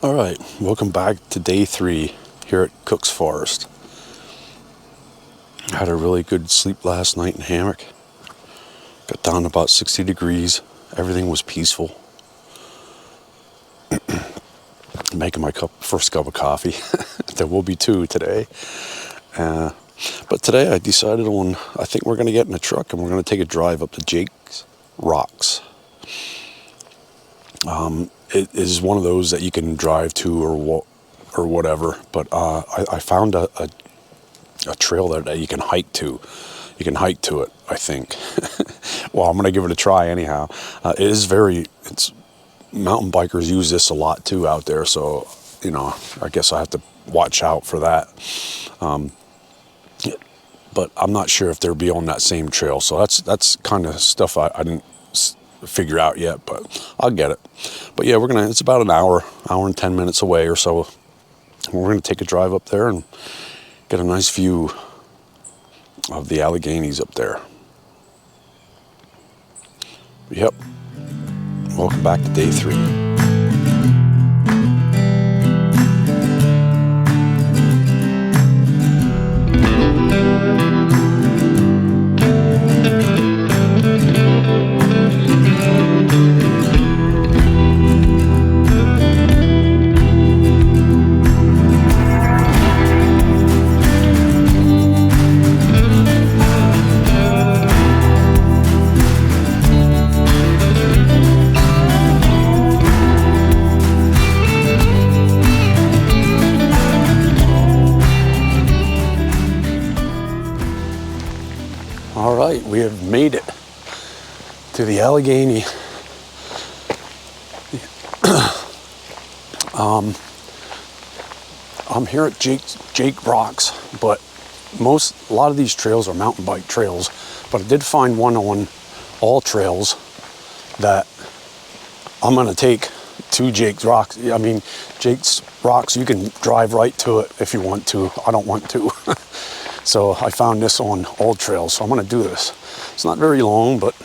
All right, welcome back to day 3 here at Cook's Forest. I had a really good sleep last night in hammock. Got down to about 60 degrees. Everything was peaceful. Making my first cup of coffee. There will be 2 today. But today I decided I think we're going to get in a truck and we're going to take a drive up to Jake's Rocks. It is one of those that you can drive to or whatever, but I found a trail that you can hike to. You can hike to it, I think. Well, I'm going to give it a try anyhow. It's mountain bikers use this a lot too out there, so I guess I have to watch out for that. But I'm not sure if they'll be on that same trail, so that's kind of stuff I didn't figure out yet, but I'll get it. But yeah, it's about an hour and 10 minutes away or so. We're gonna take a drive up there and get a nice view of the Alleghenies up there. Yep. Welcome back to day 3. All right, we have made it to the Allegheny. I'm here at Jake Rocks, but a lot of these trails are mountain bike trails, but I did find one on All Trails that I'm gonna take to Jake's Rocks. I mean, Jake's Rocks, you can drive right to it if you want to. I don't want to. So I found this on All Trails, so I'm gonna do this. It's not very long, but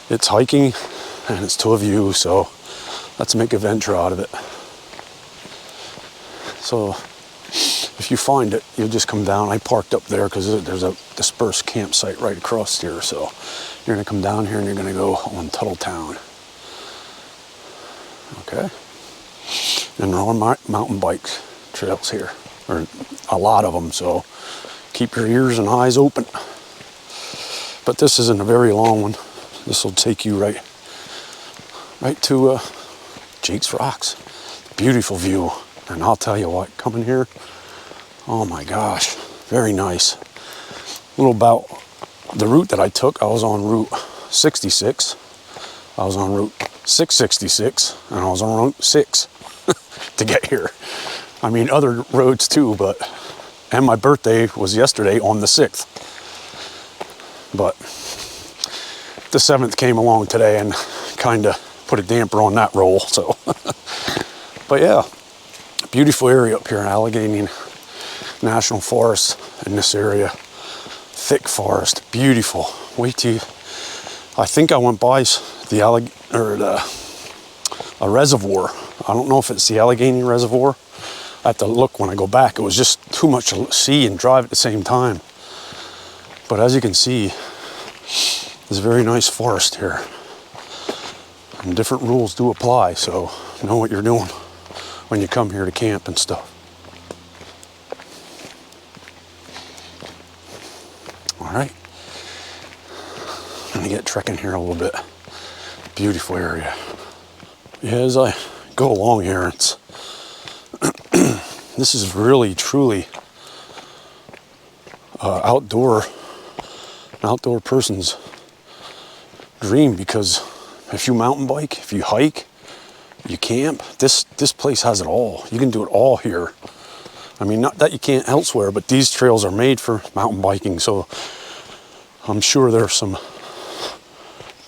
it's hiking and it's to a view, so let's make a venture out of it. So if you find it, you'll just come down. I parked up there because there's a dispersed campsite right across here, so you're gonna come down here and you're gonna go on Tuttletown. Okay? And there are mountain bike trails here, or a lot of them, so keep your ears and eyes open. But this isn't a very long one. This will take you right to Jake's Rocks. Beautiful view. And I'll tell you what, coming here, oh my gosh, very nice. A little about the route that I took. I was on Route 66. I was on Route 666, and I was on Route 6 to get here. I mean, other roads too, and my birthday was yesterday on the 6th. But the 7th came along today and kind of put a damper on that roll, so. But yeah, beautiful area up here in Allegheny National Forest in this area. Thick forest, beautiful. I think I went by a reservoir. I don't know if it's the Allegheny Reservoir. I have to look when I go back. It was just too much to see and drive at the same time. But as you can see, there's a very nice forest here. And different rules do apply, so know what you're doing when you come here to camp and stuff. All right. I'm gonna get trekking here a little bit. Beautiful area. Yeah, as I go along here, this is really, truly outdoor person's dream, because if you mountain bike, if you hike, you camp, this place has it all. You can do it all here. I mean, not that you can't elsewhere, but these trails are made for mountain biking, so I'm sure there's some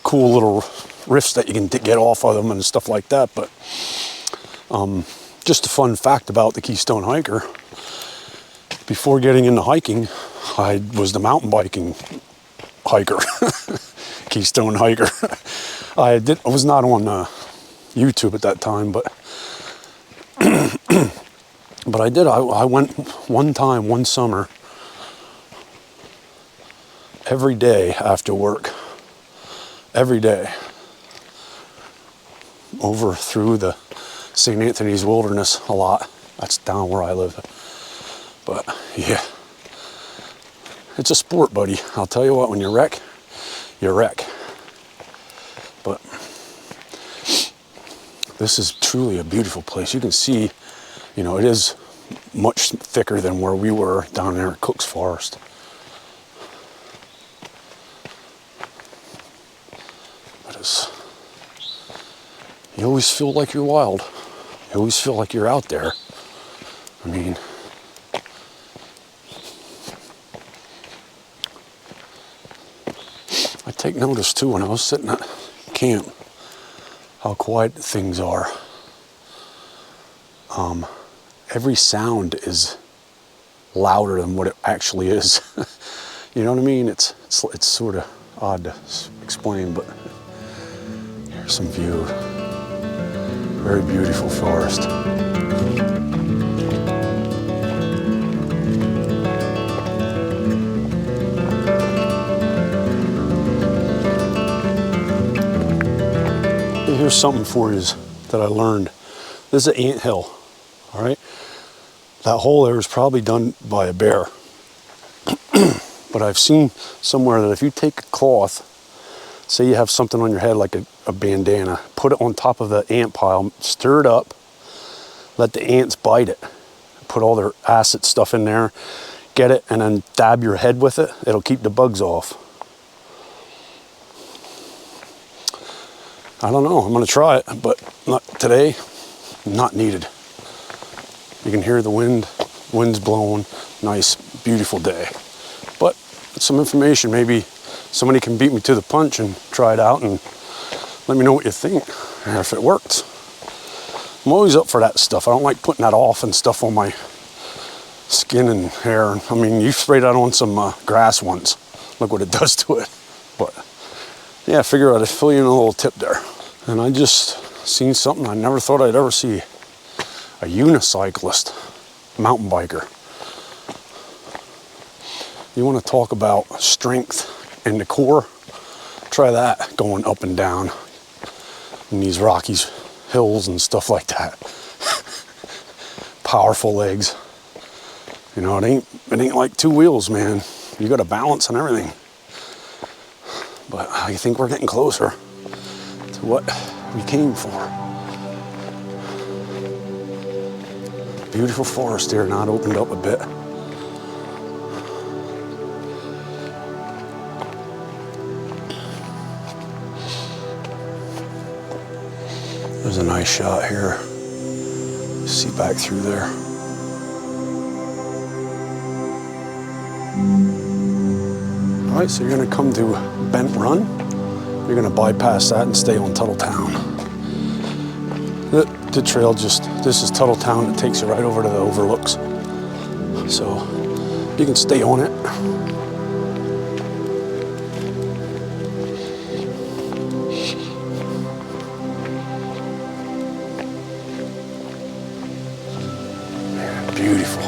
cool little rifts that you can get off of them and stuff like that. But just a fun fact about the Keystone hiker, before getting into hiking, I was the mountain biking hiker. Keystone hiker. I was not on YouTube at that time, but But I went one time, one summer, every day after work, every day, over through the St. Anthony's Wilderness a lot. That's down where I live. But yeah, it's a sport, buddy. I'll tell you what, when you wreck, you wreck. But this is truly a beautiful place. You can see, you know, it is much thicker than where we were down there at Cook's Forest. But it's, you always feel like you're wild. You always feel like you're out there. I mean, I take notice too when I was sitting at camp how quiet things are. Every sound is louder than what it actually is. You know what I mean? It's sort of odd to explain, but here's some view. Very beautiful forest. Here's something for you that I learned. This is an anthill, all right? That hole there was probably done by a bear. But I've seen somewhere that if you take a cloth, say you have something on your head like a bandana, put it on top of the ant pile, stir it up, let the ants bite it, put all their acid stuff in there, get it, and then dab your head with it. It'll keep the bugs off. I don't know, I'm gonna try it, but not today, not needed. You can hear the wind's blowing, nice, beautiful day. But it's some information, maybe somebody can beat me to the punch and try it out and let me know what you think, and if it works. I'm always up for that stuff. I don't like putting that off and stuff on my skin and hair. I mean, you sprayed that on some grass once. Look what it does to it. But yeah, I figure I'd fill you in a little tip there. And I just seen something I never thought I'd ever see. A unicyclist, mountain biker. You want to talk about strength in the core? Try that, going up and down in these rocky hills and stuff like that. Powerful legs. You know, it ain't like two wheels, man. You got to balance and everything. But I think we're getting closer to what we came for. Beautiful forest here, now it opened up a bit. There's a nice shot here. See back through there. All right, so you're gonna come to Bent Run. You're gonna bypass that and stay on Tuttletown. The trail this is Tuttletown. It takes you right over to the Overlooks. So you can stay on it. Man, beautiful.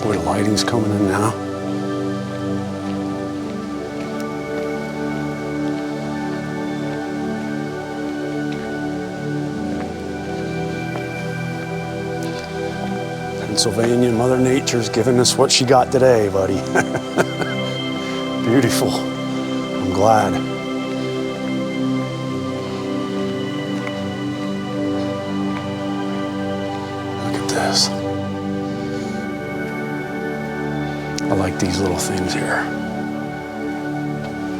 Boy, the lighting's coming in now. Pennsylvania, Mother Nature's giving us what she got today, buddy. Beautiful. I'm glad. Look at this. I like these little things here.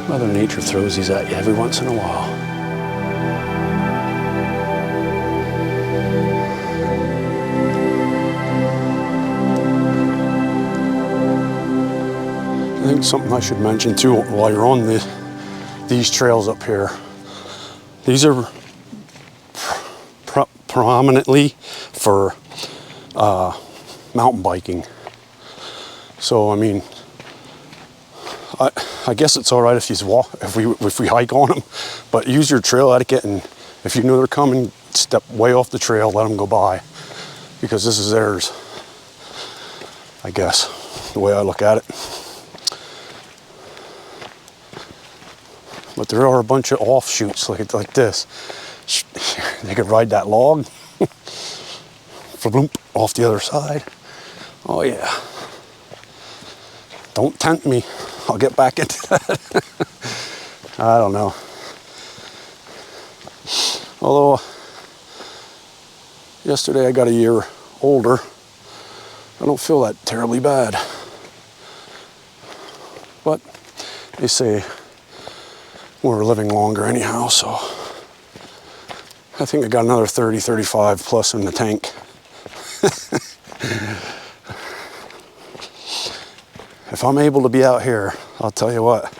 Mother Nature throws these at you every once in a while. I think something I should mention too while you're on these trails up here. These are prominently for mountain biking. So I mean, I guess it's all right if you if we hike on them, but use your trail etiquette, and if you know they're coming, step way off the trail, let them go by, because this is theirs, I guess, the way I look at it. But there are a bunch of offshoots like this. They could ride that log, floop, off the other side. Oh yeah. Don't tempt me. I'll get back into that. I don't know. Although, yesterday I got a year older, I don't feel that terribly bad. But they say we're living longer anyhow, so I think I got another 30, 35 plus in the tank. If I'm able to be out here, I'll tell you what,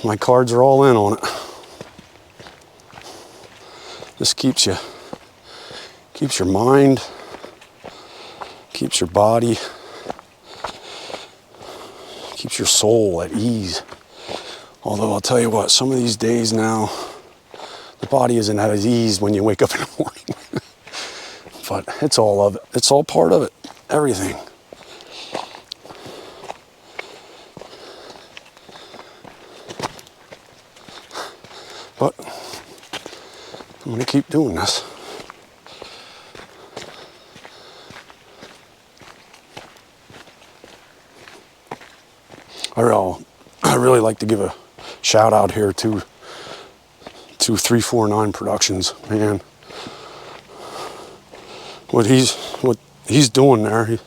my cards are all in on it. This keeps your mind, keeps your body, keeps your soul at ease. Although I'll tell you what, some of these days now, the body isn't at ease when you wake up in the morning. But it's all of it. It's all part of it. Everything. But I'm going to keep doing this. I really like to give a shout out here to 349 Productions, man. What he's doing there.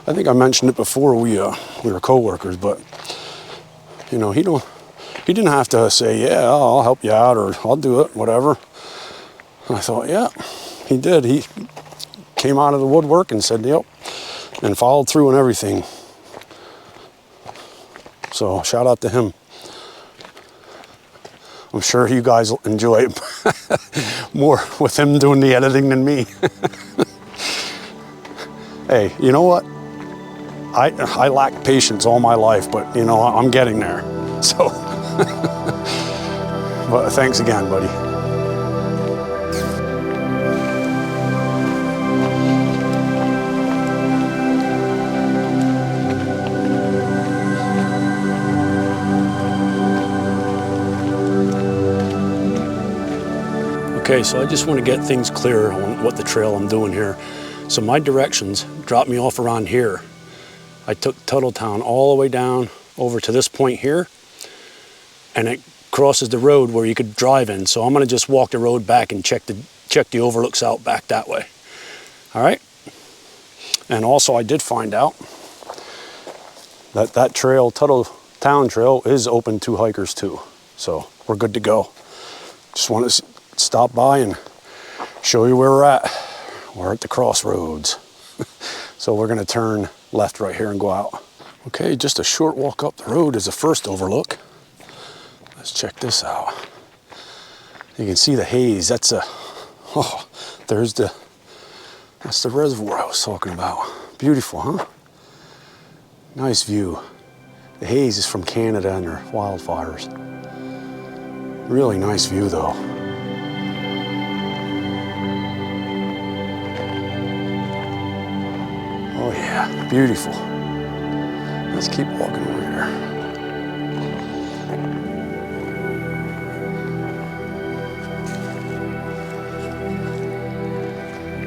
I think I mentioned it before we were co-workers, but you know, he didn't have to say, yeah, I'll help you out, or I'll do it, whatever. And I thought, yeah, he did. He came out of the woodwork and said, yep, and followed through and everything. So shout out to him. I'm sure you guys will enjoy it more with him doing the editing than me. Hey, you know what? I lack patience all my life, but you know, I'm getting there. So, but thanks again, buddy. Okay, so I just want to get things clear on what the trail I'm doing here. So my directions dropped me off around here. I took Tuttletown all the way down over to this point here, and it crosses the road where you could drive in. So I'm going to just walk the road back and check the overlooks out back that way. All right. And also I did find out that trail, Tuttletown Trail, is open to hikers too. So we're good to go. Just want to stop by and show you where we're at. We're at the crossroads. So we're going to turn left right here and go out. Okay, just a short walk up the road is the first overlook. Let's check this out. You can see the haze. That's the reservoir I was talking about. Beautiful, huh? Nice view. The haze is from Canada and their wildfires. Really nice view though. Oh yeah, beautiful. Let's keep walking over here.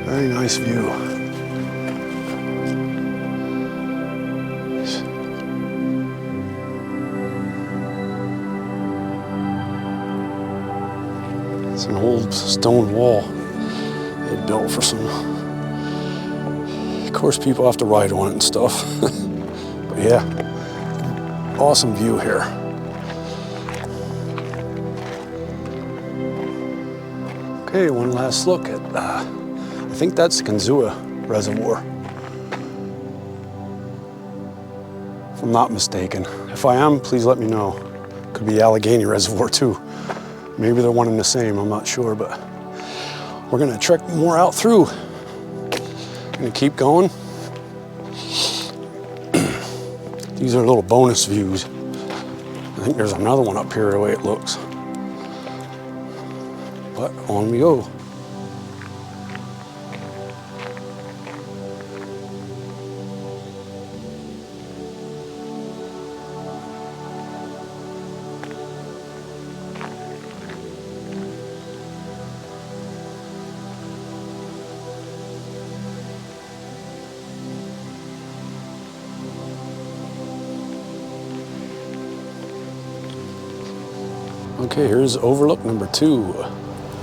Very nice view. It's an old stone wall they built for some. Of course, people have to ride on it and stuff. But yeah, awesome view here. Okay, one last look at, I think that's the Kanzua Reservoir, if I'm not mistaken. If I am, please let me know. Could be Allegheny Reservoir too. Maybe they're one and the same, I'm not sure, but we're gonna trek more out through. Gonna keep going. These are little bonus views. I think there's another one up here the way it looks. But on we go. Okay, here's Overlook number 2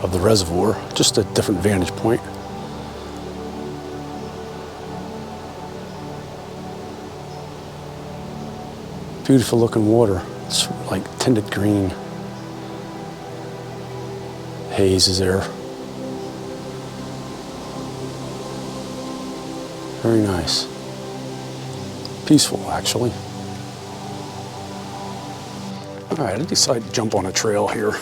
of the reservoir, just a different vantage point. Beautiful looking water. It's like tinted green. Haze is there. Very nice. Peaceful, actually. All right, I decided to jump on a trail here.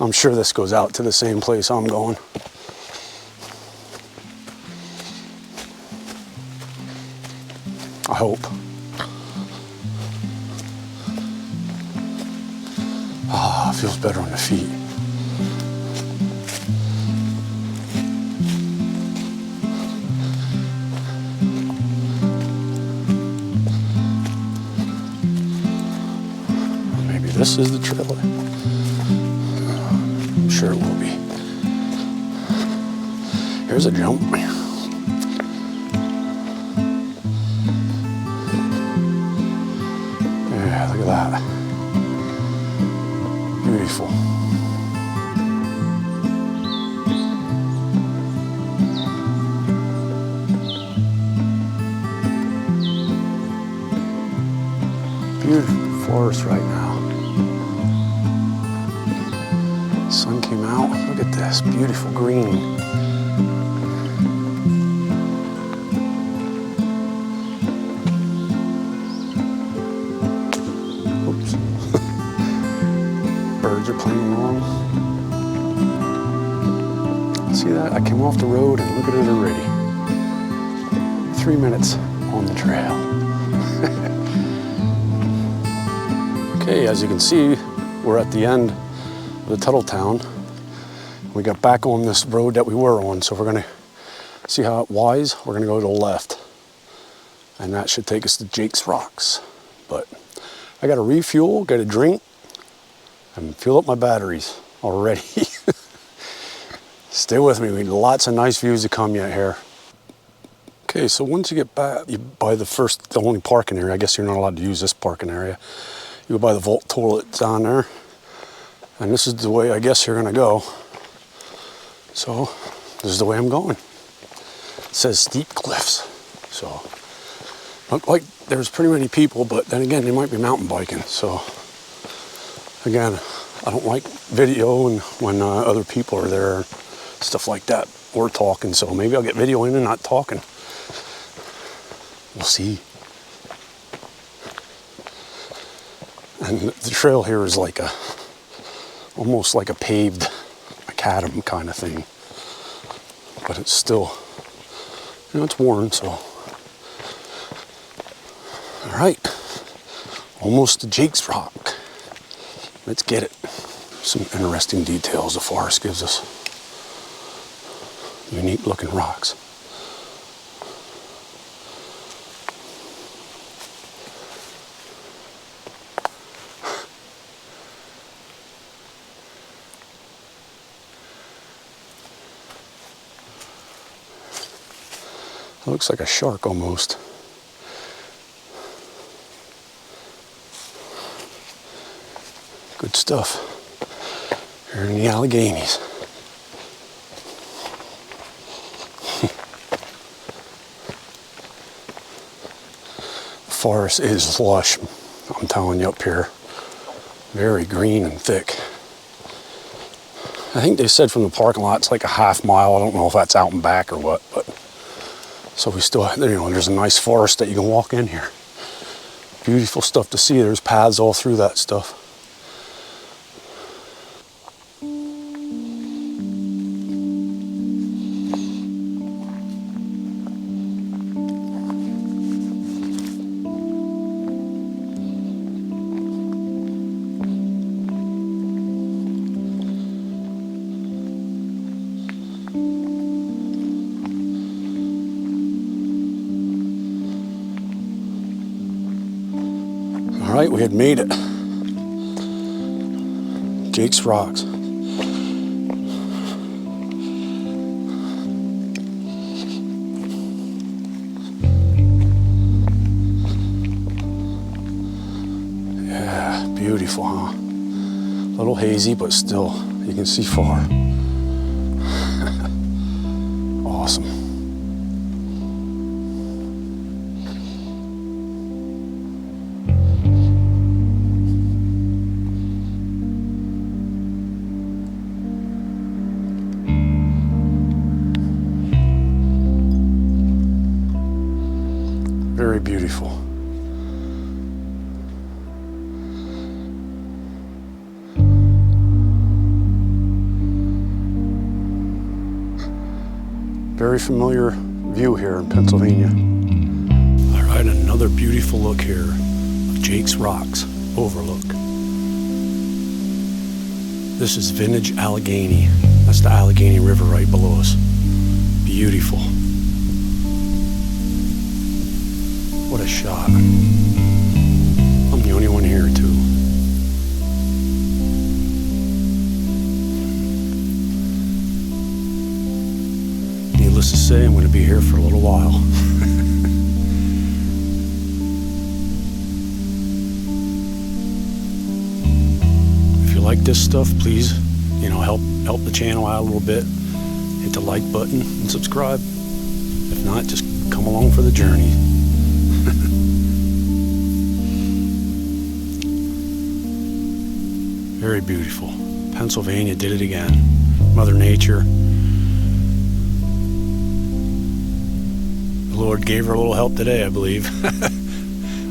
I'm sure this goes out to the same place I'm going. I hope. Ah, feels better on the feet. Maybe this is the trail. I'm sure it will be. Here's a jump. Yeah, look at that. Beautiful. Beautiful forest right now. Sun came out. Look at this beautiful green. Oops. Birds are playing along. See that? I came off the road and look at it already. 3 minutes on the trail. Okay, as you can see, we're at the end of the Tuttle Town. We got back on this road that we were on, so we're gonna see how it wise. We're gonna go to the left, and that should take us to Jake's Rocks. But I gotta refuel, get a drink, and fuel up my batteries already. Stay with me, we have lots of nice views to come yet here. Okay, so once you get back, you buy the only parking area. I guess you're not allowed to use this parking area. You go by the vault toilet down there, and this is the way I guess you're gonna go. So this is the way I'm going. It says steep cliffs, so look like there's pretty many people, but then again, they might be mountain biking. So again, I don't like video and when other people are there, stuff like that, or talking. So maybe I'll get video in and not talking. We'll see. And the trail here is like almost like a paved macadam kind of thing. But it's still, it's worn, so. All right, almost to Jake's Rock. Let's get it. Some interesting details the forest gives us. Unique looking rocks. It looks like a shark almost. Good stuff. Here in the Alleghenies. The forest is lush, I'm telling you, up here. Very green and thick. I think they said from the parking lot it's like a half mile. I don't know if that's out and back or what, but so we still, there's a nice forest that you can walk in here. Beautiful stuff to see. There's paths all through that stuff. right, we had made it. Jake's Rocks. Yeah, beautiful, huh? A little hazy, but still, you can see far. Awesome. Very beautiful. Very familiar view here in Pennsylvania. All right, another beautiful look here of Jake's Rocks, Overlook. This is vintage Allegheny. That's the Allegheny River right below us. Beautiful. What a shot. I'm the only one here too. Needless to say, I'm going to be here for a little while. If you like this stuff, please, help the channel out a little bit. Hit the like button and subscribe. If not, just come along for the journey. Very beautiful. Pennsylvania did it again. Mother Nature. The Lord gave her a little help today, I believe.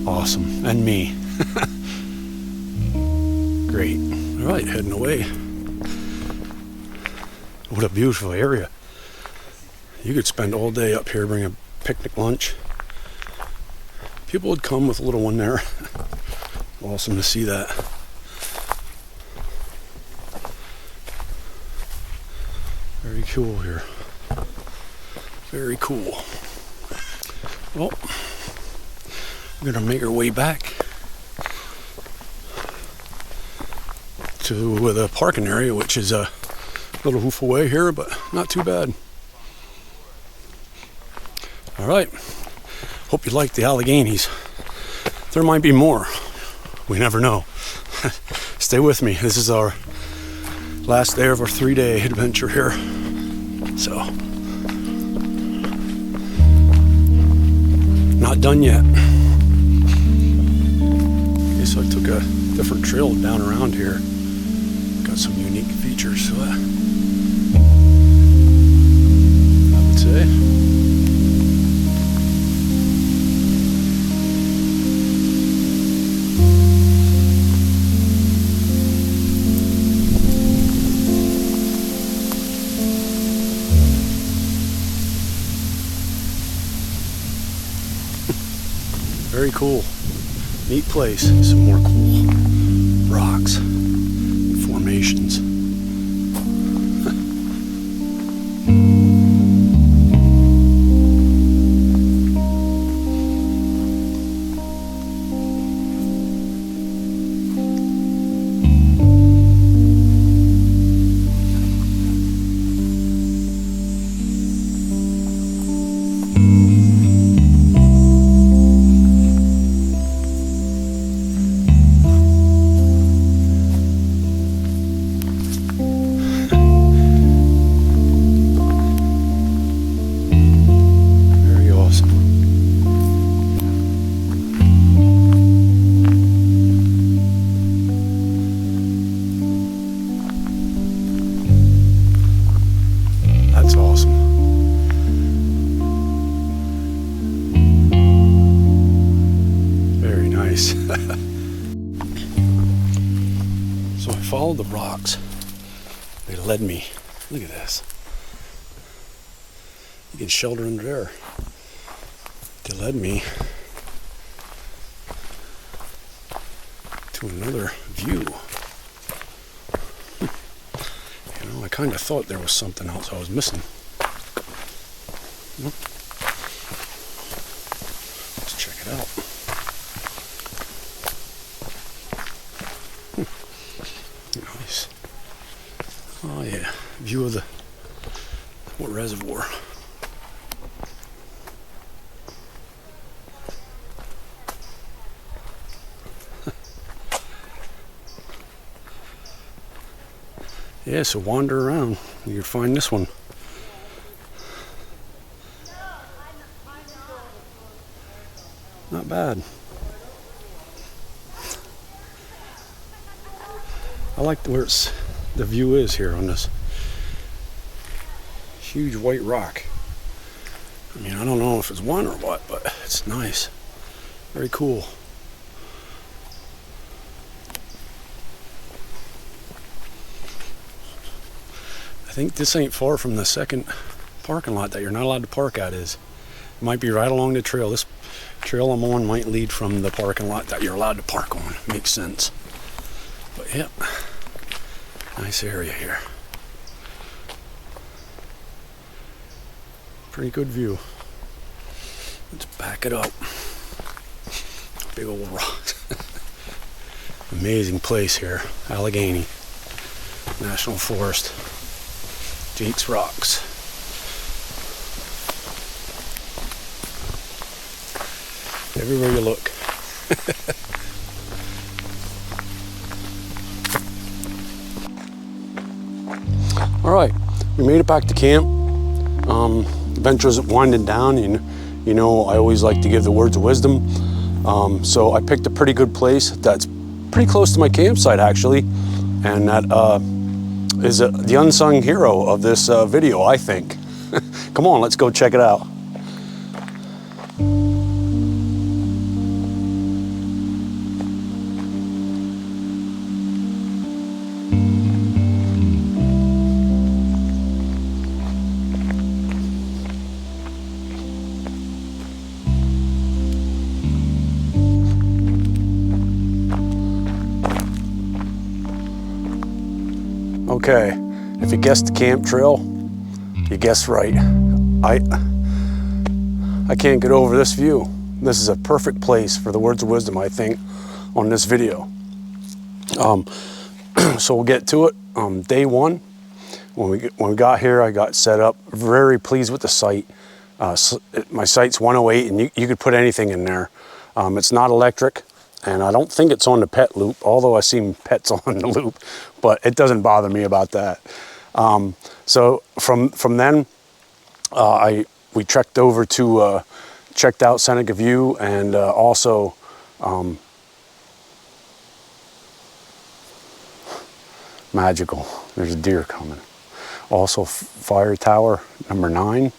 Awesome. And me. Great. All right, heading away. What a beautiful area. You could spend all day up here, bring a picnic lunch. People would come with a little one there. Awesome to see that. Very cool here. Very cool. Well, we're gonna make our way back to the parking area, which is a little hoof away here, but not too bad. All right. Hope you like the Alleghenies. There might be more. We never know. Stay with me. This is our last day of our 3-day adventure here. So, not done yet. Okay, so I took a different trail down around here. Got some unique features, so I would say. Very cool. Neat place. Some more cool rocks and formations. So I followed the rocks. They led me. Look at this. You can shelter under there. They led me to another view. I kind of thought there was something else I was missing. Let's check it out. Oh yeah, view of the reservoir. Yeah, so wander around. You'll find this one. Not bad. I like where the view is here on this huge white rock. I mean, I don't know if it's one or what, but it's nice. Very cool. I think this ain't far from the second parking lot that you're not allowed to park at is. It might be right along the trail. This trail I'm on might lead from the parking lot that you're allowed to park on. Makes sense. But yep, nice area here. Pretty good view. Let's back it up. Big old rock. Amazing place here, Allegheny National Forest. Jake's Rocks. Everywhere you look. All right, we made it back to camp. Adventure's winding down, and you know I always like to give the words of wisdom. So I picked a pretty good place that's pretty close to my campsite actually, and that is the unsung hero of this video, I think. Come on, let's go check it out. Okay, if you guessed the camp trail, you guessed right. I can't get over this view. This is a perfect place for the words of wisdom, I think, on this video. So we'll get to it. Day one, when we got here, I got set up. Very pleased with the site. My site's 108, and you could put anything in there. It's not electric. And I don't think it's on the pet loop, although I seen pets on the loop, but it doesn't bother me about that. So from then, we trekked over to, checked out Seneca View, and also magical. There's a deer coming. Also Fire Tower number 9.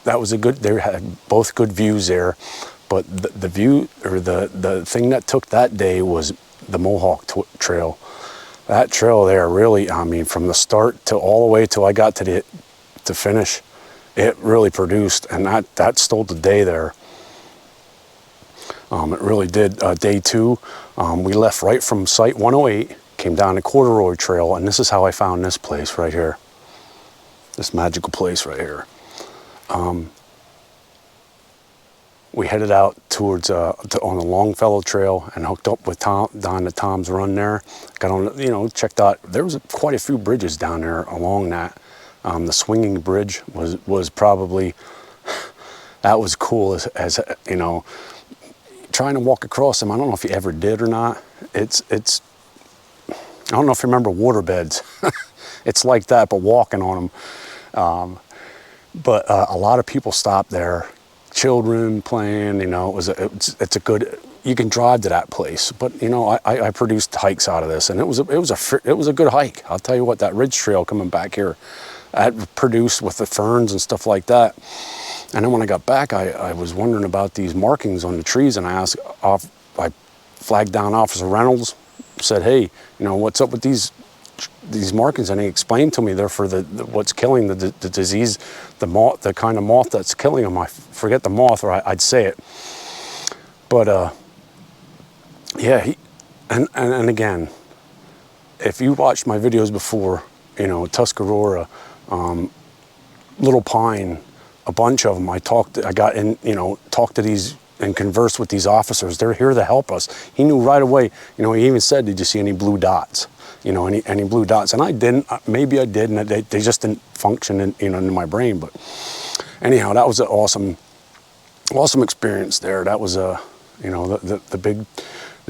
That was a good, they had both good views there, but the view, or the thing that took that day was the Mohawk Trail. That trail there really, I mean, from the start to all the way till I got to finish, it really produced, and that stole the day there. It really did. Day 2, we left right from site 108, came down the Corduroy Trail, and this is how I found this place right here. This magical place right here. We headed out towards on the Longfellow Trail and hooked up with down to Tom's Run there. Got on, checked out. There was quite a few bridges down there along that. The swinging bridge was probably, that was cool as trying to walk across them. I don't know if you ever did or not. It's I don't know if you remember waterbeds. It's like that, but walking on them. But a lot of people stopped there, children playing, it's a good, you can drive to that place. But, I produced hikes out of this, and it was a good hike. I'll tell you what, that ridge trail coming back here, I produced with the ferns and stuff like that. And then when I got back, I was wondering about these markings on the trees, and I flagged down Officer Reynolds, said, hey, what's up with these markings? And he explained to me they're for what's killing the disease, the kind of moth that's killing them. I forget the moth, or I'd say it. But yeah, and again, if you watched my videos before, Tuscarora, Little Pine, a bunch of them, I got in, talked to these and converse with these officers. They're here to help us. He knew right away, you know, he even said, did you see any blue dots? You know, any blue dots? And I didn't, maybe I did, and they just didn't function in, you know, in my brain. But anyhow, that was an awesome experience there. That was you know, the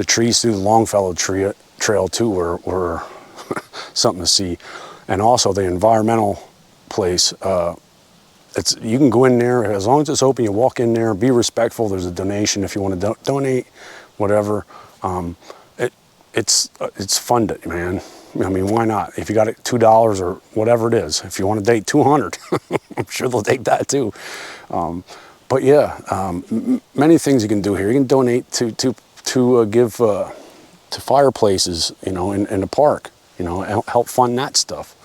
trees through the Longfellow Trail too were something to see. And also the environmental place, you can go in there, as long as it's open, you walk in there, be respectful. There's a donation if you want to donate, whatever. It's funded, man. I mean, why not? If you got it $2 or whatever it is, if you want to date 200, I'm sure they'll take that too. But yeah, many things you can do here. You can donate to give to fireplaces, you know, in the park, you know, help fund that stuff.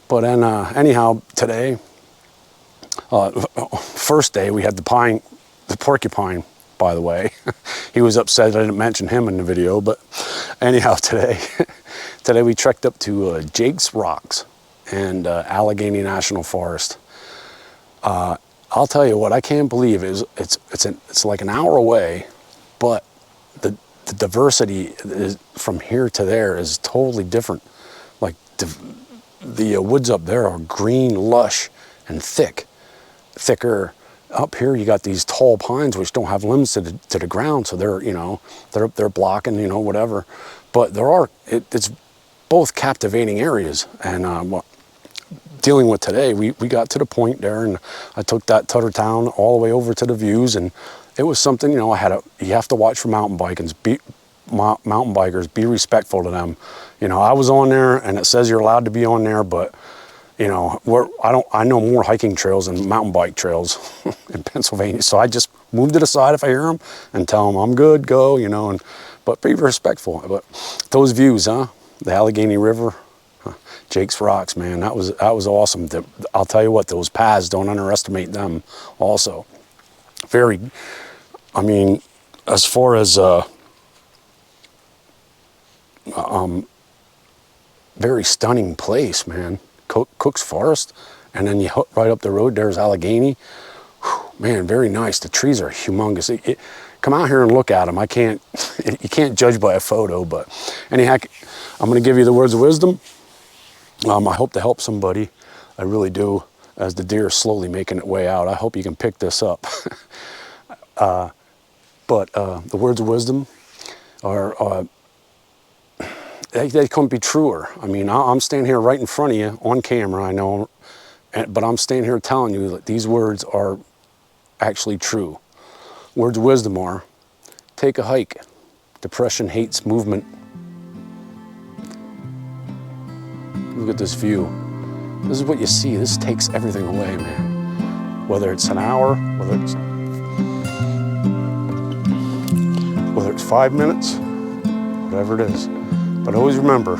But then anyhow, today, first day we had the porcupine, by the way. He was upset I didn't mention him in the video, but anyhow, today we trekked up to Jake's Rocks and Allegheny National Forest. I'll tell you what, I can't believe it's like an hour away, but the diversity from here to there is totally different. Like the woods up there are green, lush, and thicker. Up here you got these tall pines which don't have limbs to the ground, so they're, you know, they're blocking, you know, whatever. But it's both captivating areas. And dealing with today, we got to the point there, and I took that Tutter Town all the way over to the views, and it was something, you know, you have to watch for mountain bikers, be respectful to them. You know, I was on there, and it says you're allowed to be on there, but you know, I know more hiking trails than mountain bike trails in Pennsylvania, so I just move to the side if I hear them and tell them I'm good, go, you know, but be respectful. But those views, huh? The Allegheny River, Jake's Rocks, man, that was awesome. I'll tell you what, those paths, don't underestimate them also. Very, I mean, as far as very stunning place, man. Cook's Forest, and then you hook right up the road, there's Allegheny. Whew, man, very nice. The trees are humongous. Come out here and look at them. You can't judge by a photo, but anyhow, I'm going to give you the words of wisdom. I hope to help somebody. I really do, as the deer is slowly making its way out. I hope you can pick this up. But the words of wisdom are, they couldn't be truer. I mean, I'm standing here right in front of you on camera, I know, but I'm standing here telling you that these words are actually true. Words of wisdom are, take a hike. Depression hates movement. Look at this view. This is what you see. This takes everything away, man. Whether it's an hour, whether it's 5 minutes, whatever it is. But always remember,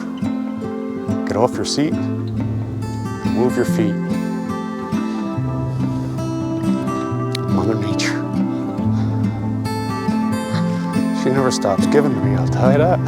get off your seat, move your feet. Mother Nature. She never stops giving to me, I'll tell you that.